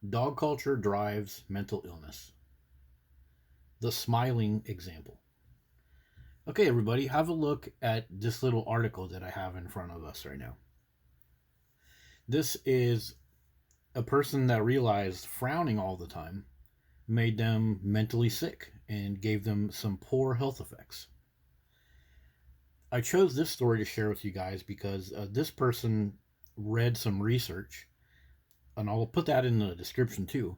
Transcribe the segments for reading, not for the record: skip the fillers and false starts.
Dog culture drives mental illness. The smiling example. Okay, everybody, have a look at this little article that I have in front of us right now. This is a person that realized frowning all the time made them mentally sick and gave them some poor health effects. I chose this story to share with you guys because this person read some research, and I'll put that in the description too.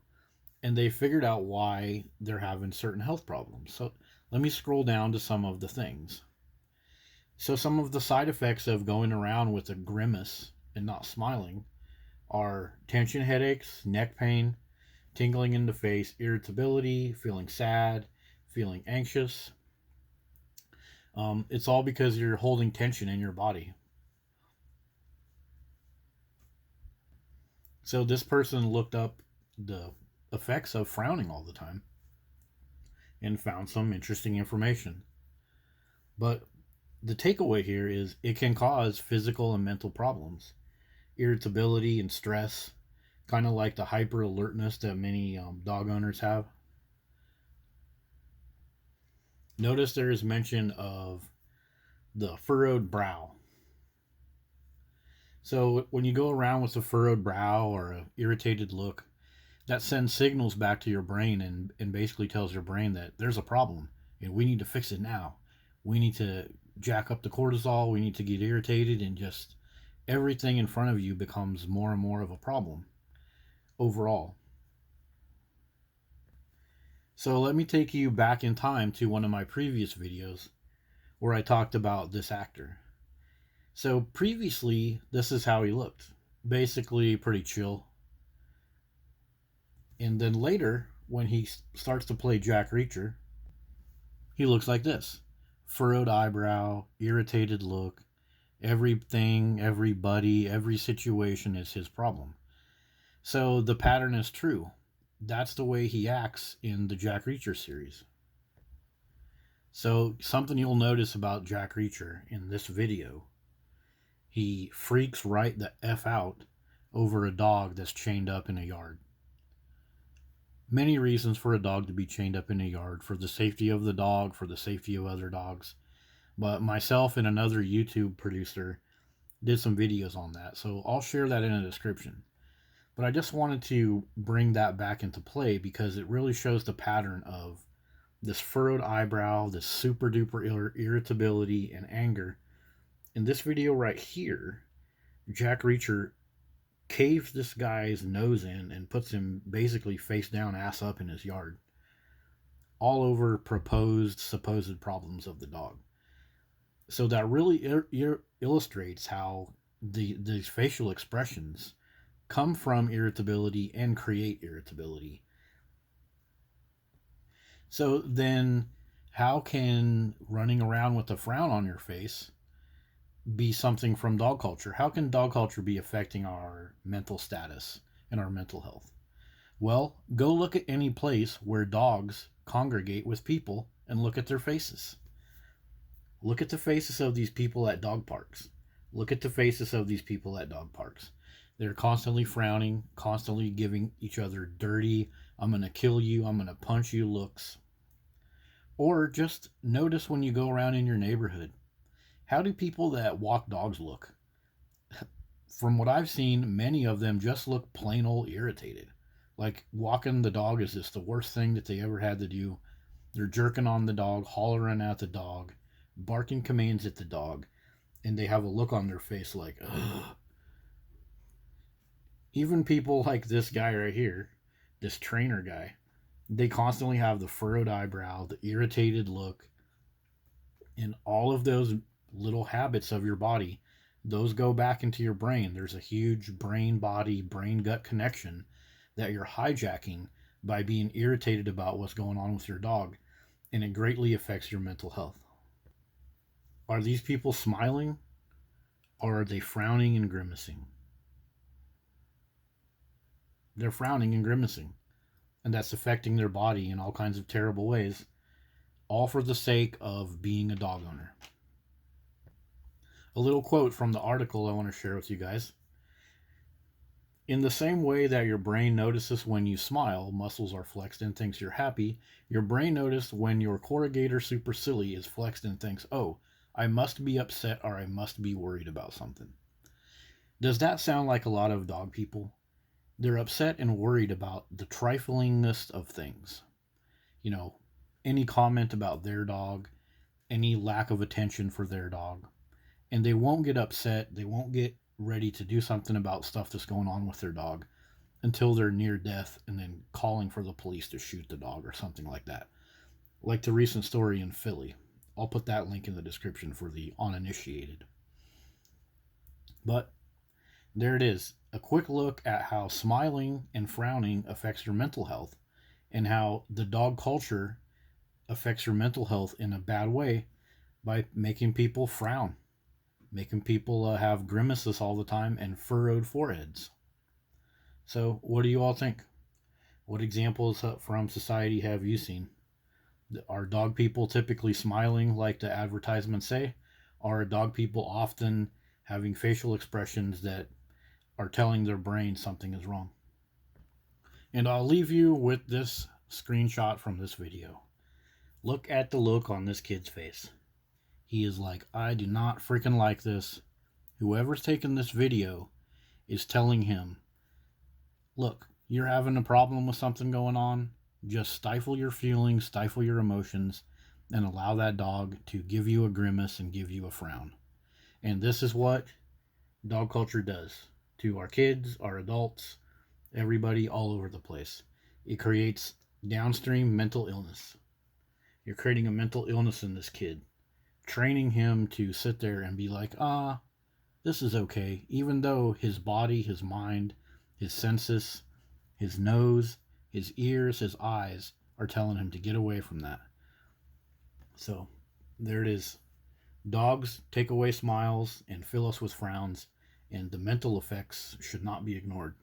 And they figured out why they're having certain health problems. So let me scroll down to some of the things. So, some of the side effects of going around with a grimace and not smiling are tension headaches, neck pain, tingling in the face, irritability, feeling sad, feeling anxious. It's all because you're holding tension in your body. So, this person looked up the effects of frowning all the time and found some interesting information. But the takeaway here is it can cause physical and mental problems, irritability and stress, kind of like the hyper alertness that many dog owners have. Notice there is mention of the furrowed brow. So when you go around with a furrowed brow or an irritated look, that sends signals back to your brain and basically tells your brain that there's a problem and we need to fix it now. We need to jack up the cortisol. We need to get irritated, and just everything in front of you becomes more and more of a problem overall. So let me take you back in time to one of my previous videos where I talked about this actor. So previously, this is how he looked. Basically pretty chill. And then later, when he starts to play Jack Reacher, he looks like this. Furrowed eyebrow, irritated look. Everything, everybody, every situation is his problem. So the pattern is true. That's the way he acts in the Jack Reacher series. So, something you'll notice about Jack Reacher in this video, he freaks right the F out over a dog that's chained up in a yard. Many reasons for a dog to be chained up in a yard: for the safety of the dog, for the safety of other dogs. But myself and another YouTube producer did some videos on that, so I'll share that in the description. But I just wanted to bring that back into play because it really shows the pattern of this furrowed eyebrow, this super duper irritability and anger. In this video right here, Jack Reacher caves this guy's nose in and puts him basically face down, ass up in his yard, all over proposed, supposed problems of the dog. So that really illustrates how these facial expressions come from irritability and create irritability. So then, how can running around with a frown on your face be something from dog culture? How can dog culture be affecting our mental status and our mental health? Well, go look at any place where dogs congregate with people and look at their faces. Look at the faces of these people at dog parks. Look at the faces of these people at dog parks. They're constantly frowning, constantly giving each other dirty, I'm going to kill you, I'm going to punch you looks. Or just notice when you go around in your neighborhood. How do people that walk dogs look? From what I've seen, many of them just look plain old irritated. Like walking the dog is just the worst thing that they ever had to do. They're jerking on the dog, hollering at the dog, barking commands at the dog, and they have a look on their face like, ugh. Even people like this guy right here, this trainer guy, they constantly have the furrowed eyebrow, the irritated look, and all of those little habits of your body, those go back into your brain. There's a huge brain body, brain gut connection that you're hijacking by being irritated about what's going on with your dog, and it greatly affects your mental health. Are these people smiling, or are they frowning and grimacing? They're frowning and grimacing, and that's affecting their body in all kinds of terrible ways, all for the sake of being a dog owner. A little quote from the article I want to share with you guys. In the same way that your brain notices when you smile, muscles are flexed and thinks you're happy, your brain notices when your corrugator supercilii is flexed and thinks, oh, I must be upset or I must be worried about something. Does that sound like a lot of dog people? They're upset and worried about the triflingness of things. You know, any comment about their dog, any lack of attention for their dog. And they won't get upset, they won't get ready to do something about stuff that's going on with their dog until they're near death and then calling for the police to shoot the dog or something like that. Like the recent story in Philly. I'll put that link in the description for the uninitiated. But there it is. A quick look at how smiling and frowning affects your mental health and how the dog culture affects your mental health in a bad way by making people frown, making people have grimaces all the time and furrowed foreheads. So, what do you all think? What examples from society have you seen? Are dog people typically smiling like the advertisements say? Are dog people often having facial expressions that are telling their brain something is wrong? And I'll leave you with this screenshot from this video. Look at the look on this kid's face. He is like, I do not freaking like this. Whoever's taking this video is telling him, look, you're having a problem with something going on. Just stifle your feelings, stifle your emotions, and allow that dog to give you a grimace and give you a frown. And this is what dog culture does to our kids, our adults, everybody all over the place. It creates downstream mental illness. You're creating a mental illness in this kid, training him to sit there and be like, this is okay, even though his body, his mind, his senses, his nose, his ears, his eyes are telling him to get away from that. So there it is. Dogs take away smiles and fill us with frowns, and the mental effects should not be ignored.